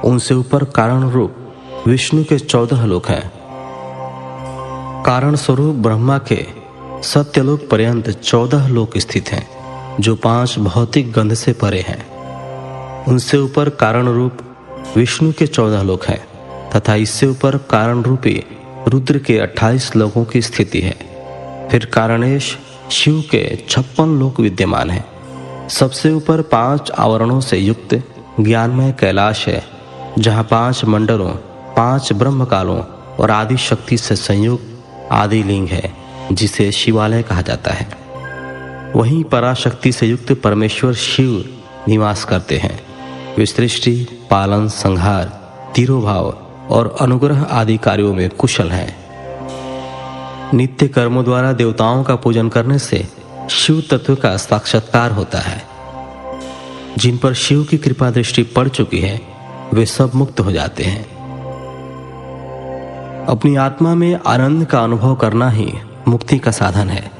उनसे ऊपर कारण रूप विष्णु के 14 लोक हैं। कारण स्वरूप ब्रह्मा के सत्यलोक पर्यंत 14 लोक स्थित हैं, जो 5 भौतिक गंध से परे हैं। उनसे ऊपर कारण रूप विष्णु के 14 लोक हैं तथा इससे ऊपर कारण रूपी रुद्र के 28 लोकों की स्थिति है। फिर कारणेश शिव के 56 लोक विद्यमान हैं। सबसे ऊपर 5 आवरणों से युक्त ज्ञानमय कैलाश है, जहाँ 5 मंडलों, 5 ब्रह्मकालों और आदि शक्ति से संयुक्त आदि लिंग है, जिसे शिवालय कहा जाता है। वहीं पराशक्ति से युक्त परमेश्वर शिव निवास करते हैं। वे सृष्टि, पालन, संहार, तिरोभाव और अनुग्रह आदि कार्यों में कुशल हैं। नित्य कर्मों द्वारा देवताओं का पूजन करने से शिव तत्व का साक्षात्कार होता है। जिन पर शिव की कृपा दृष्टि पड़ चुकी है, वे सब मुक्त हो जाते हैं। अपनी आत्मा में आनंद का अनुभव करना ही मुक्ति का साधन है।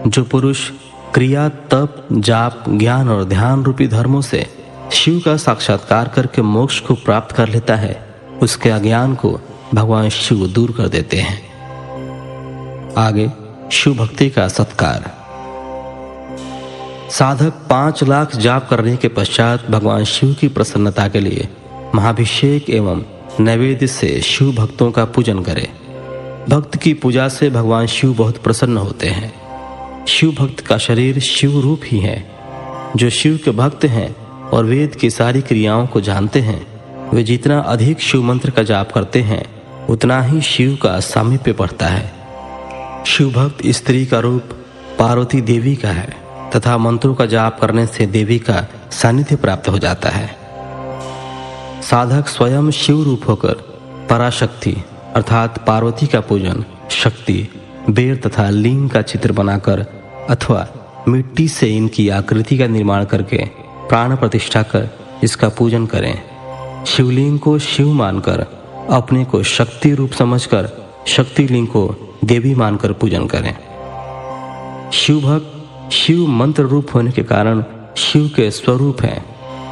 जो पुरुष क्रिया, तप, जाप, ज्ञान और ध्यान रूपी धर्मों से शिव का साक्षात्कार करके मोक्ष को प्राप्त कर लेता है, उसके अज्ञान को भगवान शिव दूर कर देते हैं। आगे शिव भक्ति का सत्कार। साधक 5 लाख जाप करने के पश्चात भगवान शिव की प्रसन्नता के लिए महाभिषेक एवं नैवेद्य से शिव भक्तों का पूजन करे। भक्त की पूजा से भगवान शिव बहुत प्रसन्न होते हैं। शिव भक्त का शरीर शिव रूप ही है। जो शिव के भक्त हैं और वेद की सारी क्रियाओं को जानते हैं, वे जितना अधिक शिव मंत्र का जाप करते हैं, उतना ही शिव का सामीप्य बढ़ता है। शिव भक्त स्त्री का रूप पार्वती देवी का है तथा मंत्रों का जाप करने से देवी का सानिध्य प्राप्त हो जाता है। साधक स्वयं शिव रूप होकर पराशक्ति अर्थात पार्वती का पूजन शक्ति, बेर तथा लिंग का चित्र बनाकर अथवा मिट्टी से इनकी आकृति का निर्माण करके प्राण प्रतिष्ठा कर इसका पूजन करें। शिवलिंग को शिव मानकर अपने को शक्ति रूप समझकर शक्तिलिंग को देवी मानकर पूजन करें। शिव भक्त शिव मंत्र रूप होने के कारण शिव के स्वरूप हैं।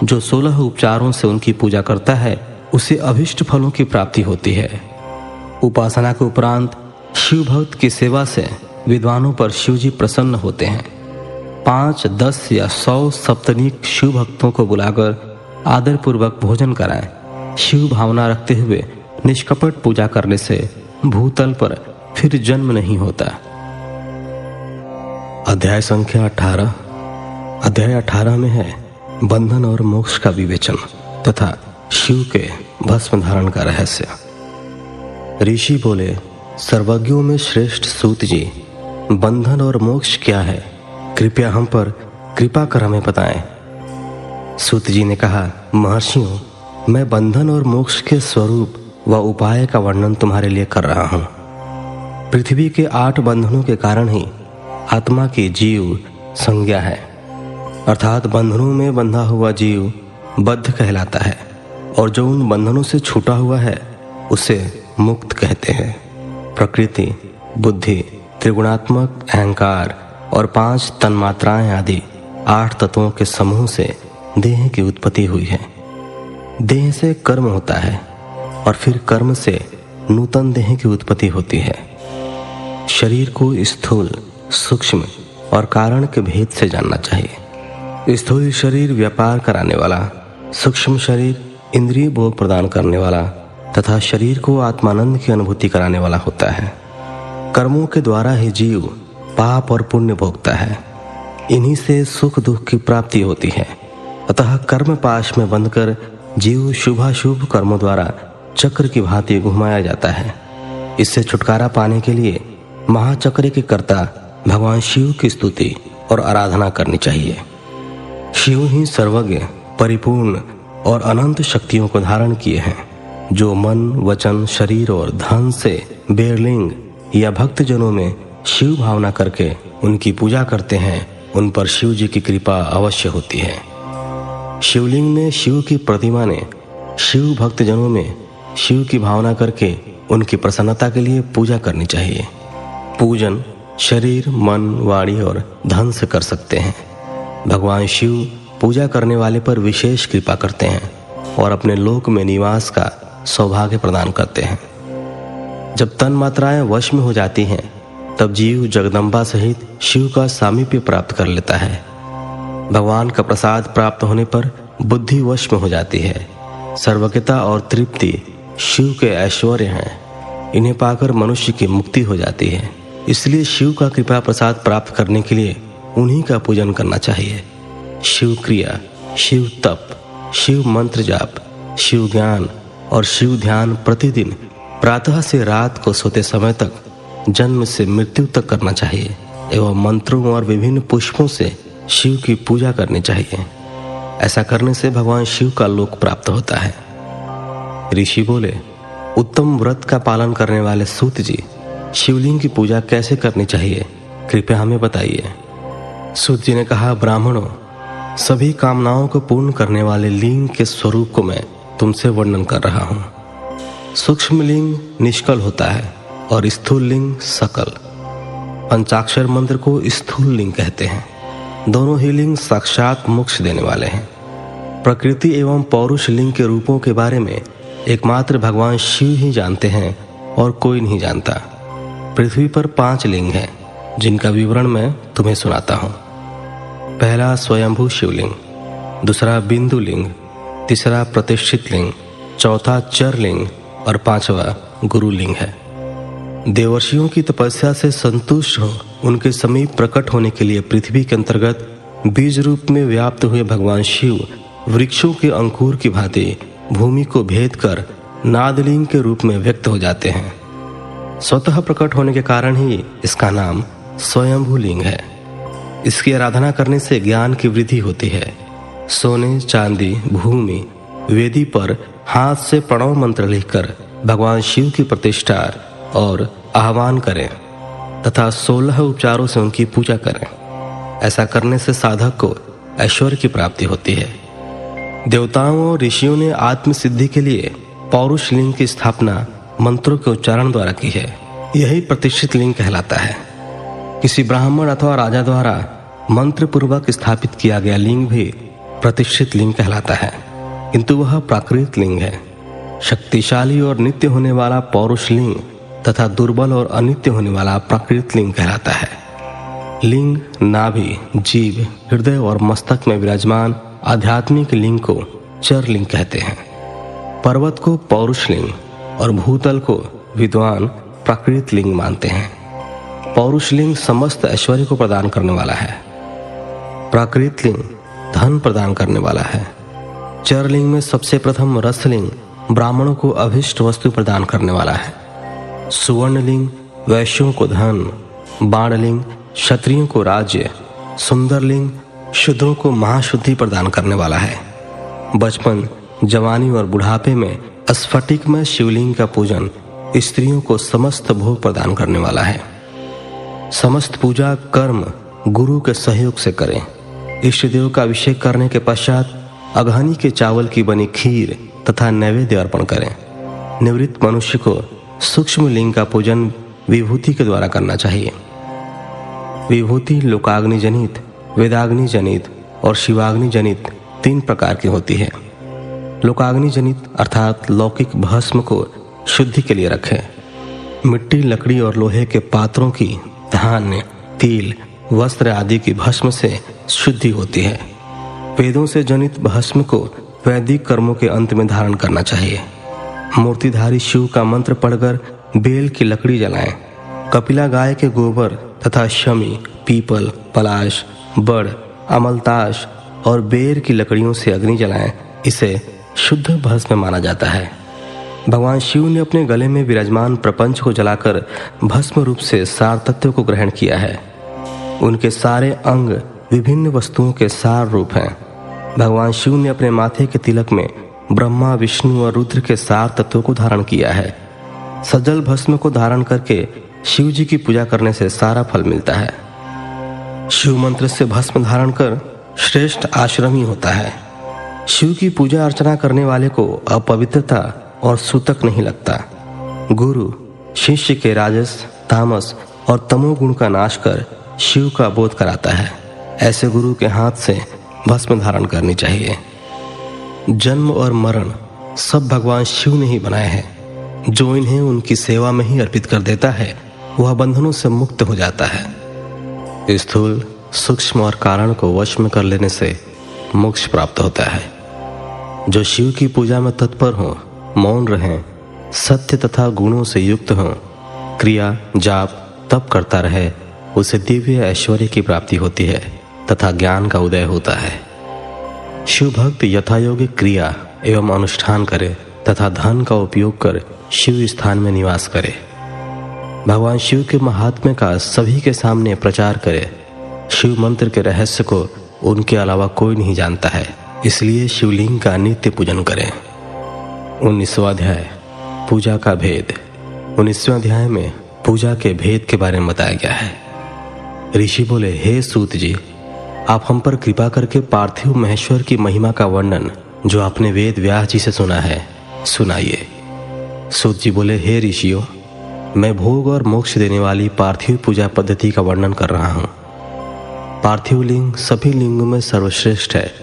जो 16 उपचारों से उनकी पूजा करता है, उसे अभिष्ट फलों की प्राप्ति होती है। उपासना के उपरांत शिव भक्त की सेवा से विद्वानों पर शिव जी प्रसन्न होते हैं। 5, 10 या 100 सप्तनिक शिव भक्तों को बुलाकर आदर पूर्वक भोजन कराएं। शिव भावना रखते हुए निष्कपट पूजा करने से भूतल पर फिर जन्म नहीं होता। अध्याय संख्या 18। अध्याय 18 में है बंधन और मोक्ष का विवेचन तथा शिव के भस्म धारण का रहस्य। ऋषि बोले, सर्वज्ञों में श्रेष्ठ सूत जी, बंधन और मोक्ष क्या है? कृपया हम पर कृपा कर हमें बताएं। सूत जी ने कहा, महर्षियों, मैं बंधन और मोक्ष के स्वरूप व उपाय का वर्णन तुम्हारे लिए कर रहा हूँ। पृथ्वी के 8 बंधनों के कारण ही आत्मा की जीव संज्ञा है, अर्थात बंधनों में बंधा हुआ जीव बद्ध कहलाता है और जो उन बंधनों से छूटा हुआ है उसे मुक्त कहते हैं। प्रकृति, बुद्धि, त्रिगुणात्मक अहंकार और 5 तन्मात्राएं आदि 8 तत्वों के समूह से देह की उत्पत्ति हुई है। देह से कर्म होता है और फिर कर्म से नूतन देह की उत्पत्ति होती है। शरीर को स्थूल, सूक्ष्म और कारण के भेद से जानना चाहिए। स्थूल शरीर व्यापार कराने वाला, सूक्ष्म शरीर इंद्रिय भोग प्रदान करने वाला तथा शरीर को आत्मानंद की अनुभूति कराने वाला होता है। कर्मों के द्वारा ही जीव पाप और पुण्य भोगता है। इन्हीं से सुख दुख की प्राप्ति होती है। अतः कर्म पाश में बंधकर जीव शुभाशुभ कर्मों द्वारा चक्र की भांति घुमाया जाता है। इससे छुटकारा पाने के लिए महाचक्र के कर्ता भगवान शिव की स्तुति और आराधना करनी चाहिए। शिव ही सर्वज्ञ, परिपूर्ण और अनंत शक्तियों को धारण किए हैं, जो मन, वचन, शरीर और धन से बेरलिंग या भक्तजनों में शिव भावना करके उनकी पूजा करते हैं, उन पर शिव जी की कृपा अवश्य होती है। शिवलिंग में शिव की प्रतिमा ने शिव भक्तजनों में शिव की भावना करके उनकी प्रसन्नता के लिए पूजा करनी चाहिए। पूजन शरीर, मन, वाणी और धन से कर सकते हैं। भगवान शिव पूजा करने वाले पर विशेष कृपा करते हैं। और अपने लोक में निवास का सौभाग्य प्रदान करते हैं। जब तन मात्राएं वश में हो जाती हैं तब जीव जगदम्बा सहित शिव का सामीप्य प्राप्त कर लेता है। भगवान का प्रसाद प्राप्त होने पर बुद्धि वश में हो जाती है। सर्वज्ञता और तृप्ति शिव के ऐश्वर्य हैं। इन्हें पाकर मनुष्य की मुक्ति हो जाती है। इसलिए शिव का कृपा प्रसाद प्राप्त करने के लिए उन्हीं का पूजन करना चाहिए। शिव क्रिया, शिव तप, शिव मंत्र जाप, शिव ज्ञान और शिव ध्यान प्रतिदिन प्रातः से रात को सोते समय तक, जन्म से मृत्यु तक करना चाहिए एवं मंत्रों और विभिन्न पुष्पों से शिव की पूजा करनी चाहिए। ऐसा करने से भगवान शिव का लोक प्राप्त होता है। ऋषि बोले, उत्तम व्रत का पालन करने वाले सूत जी, शिवलिंग की पूजा कैसे करनी चाहिए, कृपया हमें बताइए। सूत जी ने कहा, ब्राह्मणों, सभी कामनाओं को पूर्ण करने वाले लिंग के स्वरूप को मैं तुमसे वर्णन कर रहा हूँ। सूक्ष्म लिंग निष्कल होता है और स्थूल लिंग सकल। पंचाक्षर मंत्र को स्थूल लिंग कहते हैं। दोनों ही लिंग साक्षात मोक्ष देने वाले हैं। प्रकृति एवं पौरुष लिंग के रूपों के बारे में एकमात्र भगवान शिव ही जानते हैं और कोई नहीं जानता। पृथ्वी पर 5 लिंग हैं जिनका विवरण मैं तुम्हें सुनाता हूँ। पहला स्वयंभू शिवलिंग, दूसरा बिंदु लिंग, तीसरा प्रतिष्ठित लिंग, चौथा चर लिंग और 5वां गुरु लिंग है। देवर्षियों की तपस्या से संतुष्ट हो उनके समीप प्रकट होने के लिए पृथ्वी के अंतर्गत बीज रूप में व्याप्त हुए भगवान शिव वृक्षों के अंकुर की भांति भूमि को भेद कर नादलिंग के रूप में व्यक्त हो जाते हैं। स्वतः प्रकट होने के कारण ही इसका नाम स्वयंभू लिंग है। इसकी आराधना करने से ज्ञान की वृद्धि होती है। सोने, चांदी, भूमि, वेदी पर हाथ से प्रणव मंत्र लिखकर भगवान शिव की प्रतिष्ठा और आह्वान करें तथा 16 उपचारों से उनकी पूजा करें। ऐसा करने से साधक को ऐश्वर्य की प्राप्ति होती है। देवताओं और ऋषियों ने आत्म सिद्धि के लिए पौरुष लिंग की स्थापना मंत्रों के उच्चारण द्वारा की है। यही प्रतिष्ठित लिंग कहलाता है। किसी ब्राह्मण अथवा राजा द्वारा मंत्र पूर्वक स्थापित किया गया लिंग भी प्रतिष्ठित लिंग कहलाता है, किंतु वह प्राकृत लिंग है। शक्तिशाली और नित्य होने वाला पौरुष लिंग तथा दुर्बल और अनित्य होने वाला प्राकृत लिंग कहलाता है। लिंग नाभि, जीव, हृदय और मस्तक में विराजमान आध्यात्मिक लिंग को चर लिंग कहते हैं। पर्वत को पौरुष लिंग और भूतल को विद्वान प्राकृत लिंग मानते हैं। पौरुष लिंग समस्त ऐश्वर्य को प्रदान करने वाला है। प्राकृत लिंग धन प्रदान करने वाला है। चर लिंग में सबसे प्रथम रसलिंग ब्राह्मणों को अभिष्ट वस्तु प्रदान करने वाला है। सुवर्ण लिंग वैश्यों को धन, बाणलिंग क्षत्रियों को राज्य, सुंदर लिंग शूद्रों को महाशुद्धि प्रदान करने वाला है। बचपन, जवानी और बुढ़ापे में स्फटिकमय शिवलिंग का पूजन स्त्रियों को समस्त भोग प्रदान करने वाला है। समस्त पूजा कर्म गुरु के सहयोग से करें। इष्ट देव का अभिषेक करने के पश्चात अगहनी के चावल की बनी खीर तथा नैवेद्य अर्पण करें। निवृत्त मनुष्य को सूक्ष्म लिंग का पूजन विभूति के द्वारा करना चाहिए। विभूति लोकाग्नि जनित, वेदाग्नि जनित और शिवाग्नि जनित 3 प्रकार की होती है। लोकाग्नि जनित अर्थात लौकिक भस्म को शुद्धि के लिए रखें। मिट्टी, लकड़ी और लोहे के पात्रों की धान्य, तिल, वस्त्र आदि की भस्म से शुद्धि होती है। वेदों से जनित भस्म को वैदिक कर्मों के अंत में धारण करना चाहिए। मूर्तिधारी शिव का मंत्र पढ़कर बेल की लकड़ी जलाएं। कपिला गाय के गोबर तथा शमी, पीपल, पलाश, बड़, अमलताश और बेर की लकड़ियों से अग्नि जलाएं। इसे शुद्ध भस्म माना जाता है। भगवान शिव ने अपने गले में विराजमान प्रपंच को जलाकर भस्म रूप से सार तत्व को ग्रहण किया है। उनके सारे अंग विभिन्न वस्तुओं के सार रूप हैं। भगवान शिव ने अपने माथे के तिलक में ब्रह्मा, विष्णु और रुद्र के सार तत्वों को धारण किया है। सजल भस्म को धारण करके शिव जी की पूजा करने से सारा फल मिलता है। शिव मंत्र से भस्म धारण कर श्रेष्ठ आश्रमी होता है। शिव की पूजा अर्चना करने वाले को अपवित्रता और सूतक नहीं लगता। गुरु शिष्य के राजस, तामस और तमोगुण का नाश कर शिव का बोध कराता है। ऐसे गुरु के हाथ से भस्म धारण करनी चाहिए। जन्म और मरण सब भगवान शिव ने ही बनाए हैं। जो इन्हें उनकी सेवा में ही अर्पित कर देता है वह बंधनों से मुक्त हो जाता है। स्थूल, सूक्ष्म और कारण को वश में कर लेने से मोक्ष प्राप्त होता है। जो शिव की पूजा में तत्पर हों, मौन रहें, सत्य तथा गुणों से युक्त हों, क्रिया, जाप, तप करता रहे, उसे दिव्य ऐश्वर्य की प्राप्ति होती है तथा ज्ञान का उदय होता है। शिव भक्त यथायोगिक क्रिया एवं अनुष्ठान करे तथा धन का उपयोग कर शिव स्थान में निवास करे। भगवान शिव के महात्म्य का सभी के सामने प्रचार करे। शिव मंत्र के रहस्य को उनके अलावा कोई नहीं जानता है, इसलिए शिवलिंग का नित्य पूजन करें। 19वां अध्याय, पूजा का भेद। 19वें अध्याय में पूजा के भेद के बारे में बताया गया है। ऋषि बोले, हे सूत जी, आप हम पर कृपा करके पार्थिव महेश्वर की महिमा का वर्णन जो आपने वेद व्यास जी से सुना है सुनाइए। सूत जी बोले, हे ऋषियों, मैं भोग और मोक्ष देने वाली पार्थिव पूजा पद्धति का वर्णन कर रहा हूँ। पार्थिव लिंग सभी लिंगों में सर्वश्रेष्ठ है।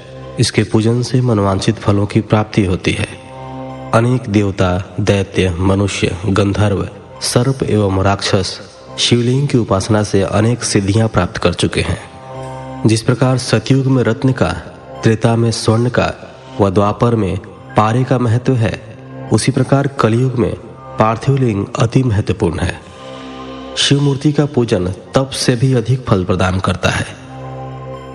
इसके पूजन से मनोवांछित फलों की प्राप्ति होती है। अनेक देवता, दैत्य, मनुष्य, गंधर्व, सर्प एवं राक्षस शिवलिंग की उपासना से अनेक सिद्धियां प्राप्त कर चुके हैं। जिस प्रकार सतयुग में रत्न का, त्रेता में स्वर्ण का व द्वापर में पारे का महत्व है, उसी प्रकार कलयुग में पार्थिव लिंग अति महत्वपूर्ण है। शिव मूर्ति का पूजन तप से भी अधिक फल प्रदान करता है।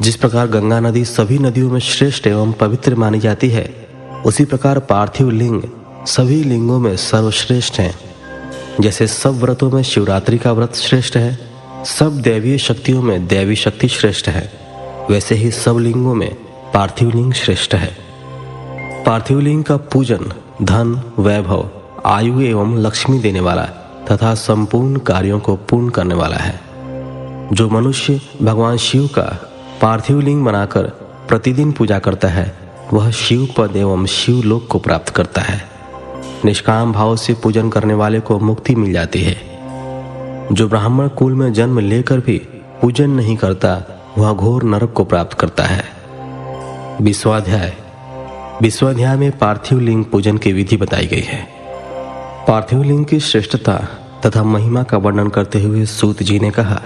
जिस प्रकार गंगा नदी सभी नदियों में श्रेष्ठ एवं पवित्र मानी जाती है, उसी प्रकार पार्थिव लिंग सभी लिंगों में सर्वश्रेष्ठ हैं। जैसे सब व्रतों में शिवरात्रि का व्रत श्रेष्ठ है, सब दैवीय शक्तियों में दैवी शक्ति श्रेष्ठ है, वैसे ही सब लिंगों में पार्थिव लिंग श्रेष्ठ है। पार्थिव लिंग का पूजन धन, वैभव, आयु एवं लक्ष्मी देने वाला तथा संपूर्ण कार्यों को पूर्ण करने वाला है। जो मनुष्य भगवान शिव का पार्थिव लिंग बनाकर प्रतिदिन पूजा करता है, वह शिव पद एवं शिव लोक को प्राप्त करता है। निष्काम भाव से पूजन करने वाले को मुक्ति मिल जाती है। जो ब्राह्मण कुल में जन्म लेकर भी पूजन नहीं करता, वह घोर नरक को प्राप्त करता है। 20वां अध्याय। 20वें अध्याय में पार्थिव लिंग पूजन की विधि बताई गई है। पार्थिव लिंग की श्रेष्ठता तथा महिमा का वर्णन करते हुए सूत जी ने कहा,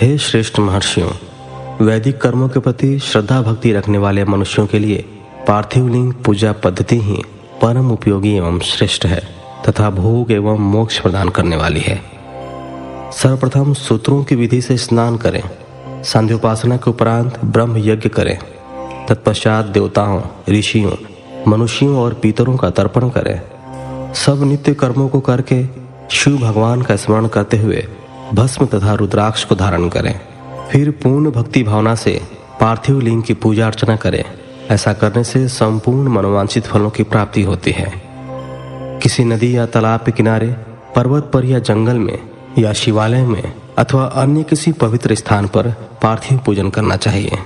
हे श्रेष्ठ महर्षियों, वैदिक कर्मों के प्रति श्रद्धा भक्ति रखने वाले मनुष्यों के लिए पार्थिव लिंग पूजा पद्धति ही परम उपयोगी एवं श्रेष्ठ है तथा भोग एवं मोक्ष प्रदान करने वाली है। सर्वप्रथम सूत्रों की विधि से स्नान करें, सांध्योपासना के उपरांत ब्रह्म यज्ञ करें, तत्पश्चात देवताओं, ऋषियों, मनुष्यों और पितरों का तर्पण करें। सब नित्य कर्मों को करके शिव भगवान का स्मरण करते हुए भस्म तथा रुद्राक्ष को धारण करें। फिर पूर्ण भक्ति भावना से पार्थिव लिंग की पूजा अर्चना करें। ऐसा करने से संपूर्ण मनोवांछित फलों की प्राप्ति होती है। किसी नदी या तालाब के किनारे, पर्वत पर या जंगल में या शिवालय में अथवा अन्य किसी पवित्र स्थान पर पार्थिव पूजन करना चाहिए।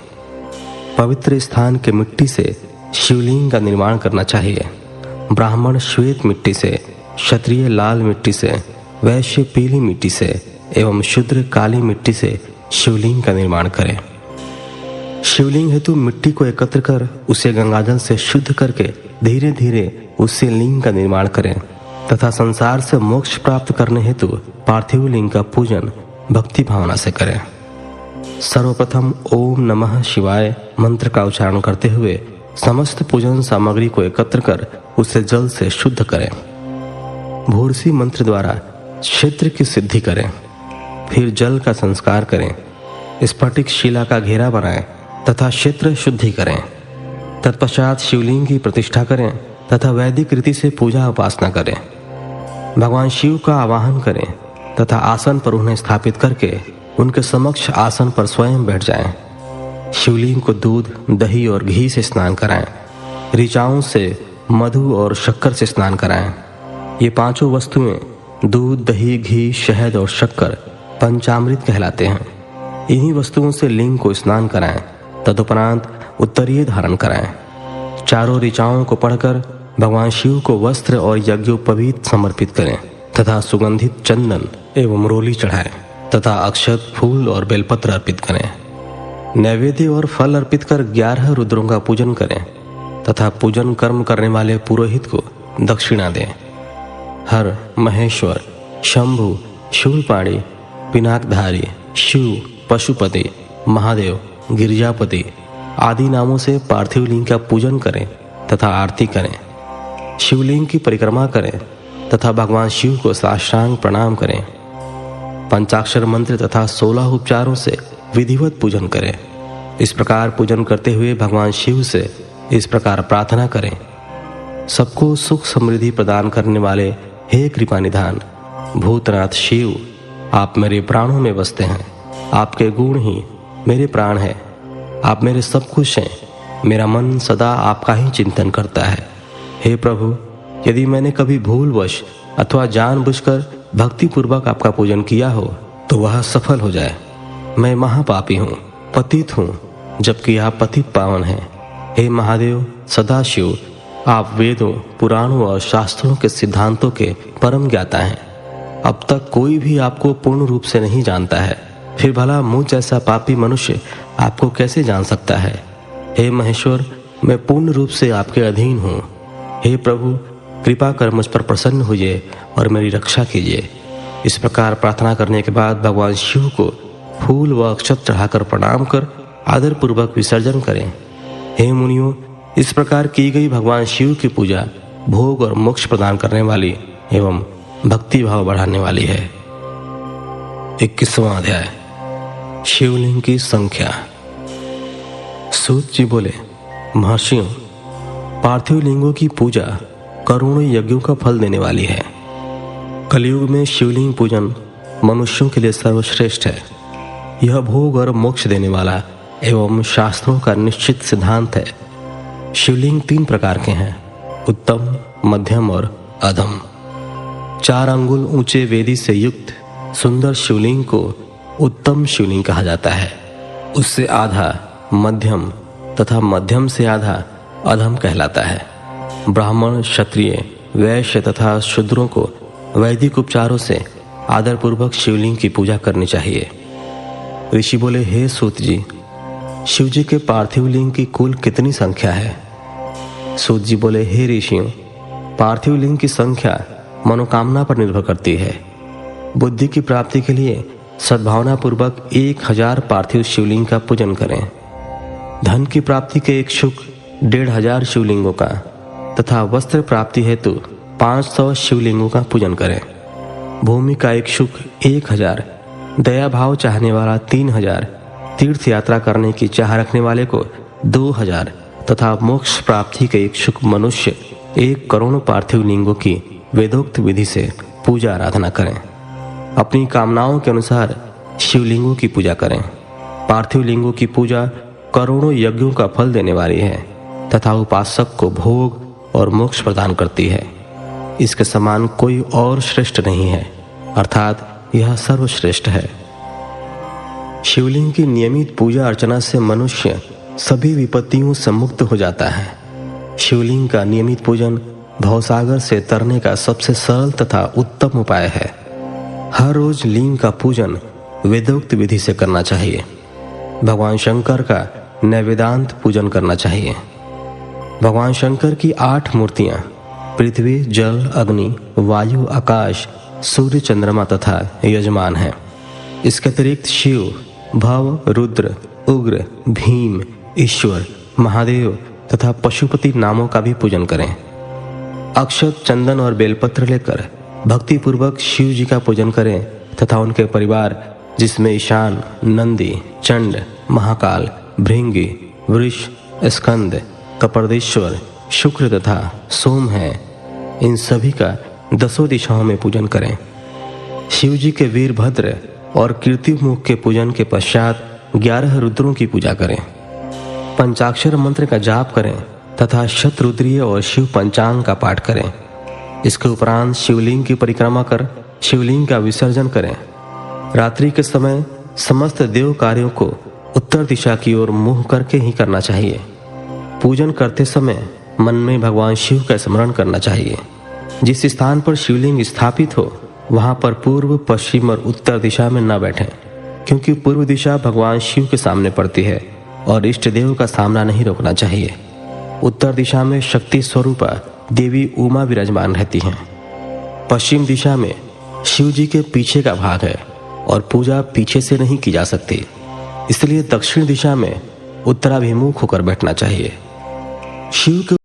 पवित्र स्थान के मिट्टी से शिवलिंग का निर्माण करना चाहिए। ब्राह्मण श्वेत मिट्टी से, क्षत्रिय लाल मिट्टी से, वैश्य पीली मिट्टी से एवं शूद्र काली मिट्टी से शिवलिंग का निर्माण करें। शिवलिंग हेतु मिट्टी को एकत्र कर उसे गंगाजल से शुद्ध करके धीरे धीरे उससे लिंग का निर्माण करें तथा संसार से मोक्ष प्राप्त करने हेतु पार्थिव लिंग का पूजन भक्ति भावना से करें। सर्वप्रथम ओम नमः शिवाय मंत्र का उच्चारण करते हुए समस्त पूजन सामग्री को एकत्र कर उसे जल से शुद्ध करें। भूर्सी मंत्र द्वारा क्षेत्र की सिद्धि करें। फिर जल का संस्कार करें। स्फटिक शिला का घेरा बनाएं तथा क्षेत्र शुद्धि करें। तत्पश्चात शिवलिंग की प्रतिष्ठा करें तथा वैदिक रीति से पूजा उपासना करें। भगवान शिव का आवाहन करें तथा आसन पर उन्हें स्थापित करके उनके समक्ष आसन पर स्वयं बैठ जाएं। शिवलिंग को दूध, दही और घी से स्नान कराएं। ऋचाओं से, मधु और शक्कर से स्नान कराएं। ये पांचों वस्तुएं दूध, दही, घी, शहद और शक्कर पंचामृत कहलाते हैं। इन्हीं वस्तुओं से लिंग को स्नान कराएं। तदुपरांत उत्तरीय धारण कराएं। चारों ऋचाओं को पढ़कर भगवान शिव को वस्त्र और यज्ञोपवीत समर्पित करें तथा सुगंधित चंदन एवं रोली चढ़ाएं तथा अक्षत, फूल और बेलपत्र अर्पित करें। नैवेद्य और फल अर्पित कर 11 रुद्रों का पूजन करें तथा पूजन कर्म करने वाले पुरोहित को दक्षिणा दें। हर, महेश्वर, शंभु, शूलपाणी, पिनाकधारी, शिव, पशुपति, महादेव, गिरिजापति आदि नामों से पार्थिव लिंग का पूजन करें तथा आरती करें। शिवलिंग की परिक्रमा करें तथा भगवान शिव को साष्टांग प्रणाम करें। पंचाक्षर मंत्र तथा 16 उपचारों से विधिवत पूजन करें। इस प्रकार पूजन करते हुए भगवान शिव से इस प्रकार प्रार्थना करें। सबको सुख समृद्धि प्रदान करने वाले हे कृपा निधान भूतनाथ शिव, आप मेरे प्राणों में बसते हैं। आपके गुण ही मेरे प्राण है। आप मेरे सब कुछ हैं। मेरा मन सदा आपका ही चिंतन करता है। हे प्रभु, यदि मैंने कभी भूलवश अथवा जानबूझकर भक्तिपूर्वक आपका पूजन किया हो तो वह सफल हो जाए। मैं महापापी हूँ, पतित हूँ, जबकि आप पतित पावन हैं। हे महादेव सदाशिव, आप वेदों, पुराणों और शास्त्रों के सिद्धांतों के परम ज्ञाता हैं। अब तक कोई भी आपको पूर्ण रूप से नहीं जानता है, फिर भला मुझ जैसा पापी मनुष्य आपको कैसे जान सकता है। हे महेश्वर, मैं पूर्ण रूप से आपके अधीन हूँ। हे प्रभु, कृपा कर मुझ पर प्रसन्न होइए और मेरी रक्षा कीजिए। इस प्रकार प्रार्थना करने के बाद भगवान शिव को फूल व अक्षत चढ़ाकर प्रणाम कर आदरपूर्वक विसर्जन करें। हे मुनियों, इस प्रकार की गई भगवान शिव की पूजा भोग और मोक्ष प्रदान करने वाली एवं भक्ति भाव बढ़ाने वाली है। 21वां अध्याय, शिवलिंग की संख्या। सूत जी बोले, महर्षियों, पार्थिव लिंगों की पूजा करोड़ों यज्ञों का फल देने वाली है। कलयुग में शिवलिंग पूजन मनुष्यों के लिए सर्वश्रेष्ठ है। यह भोग और मोक्ष देने वाला एवं शास्त्रों का निश्चित सिद्धांत है। शिवलिंग 3 प्रकार के हैं, उत्तम, मध्यम और अधम। 4 अंगुल ऊंचे वेदी से युक्त सुंदर शिवलिंग को उत्तम शिवलिंग कहा जाता है। उससे आधा मध्यम तथा मध्यम से आधा अधम कहलाता है। ब्राह्मण, क्षत्रिय, वैश्य तथा शूद्रों को वैदिक उपचारों से आदरपूर्वक शिवलिंग की पूजा करनी चाहिए। ऋषि बोले, हे सूत जी, शिव जी के पार्थिव लिंग की कुल कितनी संख्या है? सूत जी बोले, हे ऋषियों, पार्थिव लिंग की संख्या मनोकामना पर निर्भर करती है। बुद्धि की प्राप्ति के लिए सद्भावना पूर्वक 1000 पार्थिव शिवलिंग का पूजन करें। धन की प्राप्ति के इच्छुक 1500 शिवलिंगों का तथा वस्त्र प्राप्ति हेतु 500 शिवलिंगों का पूजन करें। भूमि का इच्छुक 1000, दया भाव चाहने वाला 3000, तीर्थ यात्रा करने की चाह रखने वाले को 2000 तथा मोक्ष प्राप्ति के इच्छुक मनुष्य 1 करोड़ पार्थिव लिंगों की वेदोक्त विधि से पूजा आराधना करें। अपनी कामनाओं के अनुसार शिवलिंगों की पूजा करें। पार्थिव लिंगों की पूजा करोड़ों यज्ञों का फल देने वाली है तथा उपासक को भोग और मोक्ष प्रदान करती है। इसके समान कोई और श्रेष्ठ नहीं है, अर्थात यह सर्वश्रेष्ठ है। शिवलिंग की नियमित पूजा अर्चना से मनुष्य सभी विपत्तियों से मुक्त हो जाता है। शिवलिंग का नियमित पूजन भवसागर से तरने का सबसे सरल तथा उत्तम उपाय है। हर रोज लिंग का पूजन वेदोक्त विधि से करना चाहिए। भगवान शंकर का नैवेद्यांत पूजन करना चाहिए। भगवान शंकर की 8 मूर्तियां पृथ्वी, जल, अग्नि, वायु, आकाश, सूर्य, चंद्रमा तथा यजमान हैं। इसके अतिरिक्त शिव, भव, रुद्र, उग्र, भीम, ईश्वर, महादेव तथा पशुपति नामों का भी पूजन करें। अक्षत, चंदन और बेलपत्र लेकर भक्तिपूर्वक शिव जी का पूजन करें तथा उनके परिवार, जिसमें ईशान, नंदी, चंड, महाकाल, भृंगी, वृष, स्कंद, कपर्देश्वर, शुक्र तथा सोम हैं, इन सभी का 10 दिशाओं में पूजन करें। शिव जी के वीरभद्र और कीर्तिमुख के पूजन के पश्चात 11 रुद्रों की पूजा करें। पंचाक्षर मंत्र का जाप करें तथा शतरुद्रीय और शिव पंचांग का पाठ करें। इसके उपरांत शिवलिंग की परिक्रमा कर शिवलिंग का विसर्जन करें। रात्रि के समय समस्त देव कार्यों को उत्तर दिशा की ओर मुंह करके ही करना चाहिए। पूजन करते समय मन में भगवान शिव का स्मरण करना चाहिए। जिस स्थान पर शिवलिंग स्थापित हो वहां पर पूर्व, पश्चिम और उत्तर दिशा में न बैठें, क्योंकि पूर्व दिशा भगवान शिव के सामने पड़ती है और इष्ट देव का सामना नहीं रोकना चाहिए। उत्तर दिशा में शक्ति स्वरूपा देवी उमा विराजमान रहती हैं। पश्चिम दिशा में शिव जी के पीछे का भाग है और पूजा पीछे से नहीं की जा सकती, इसलिए दक्षिण दिशा में उत्तराभिमुख होकर बैठना चाहिए। शिव के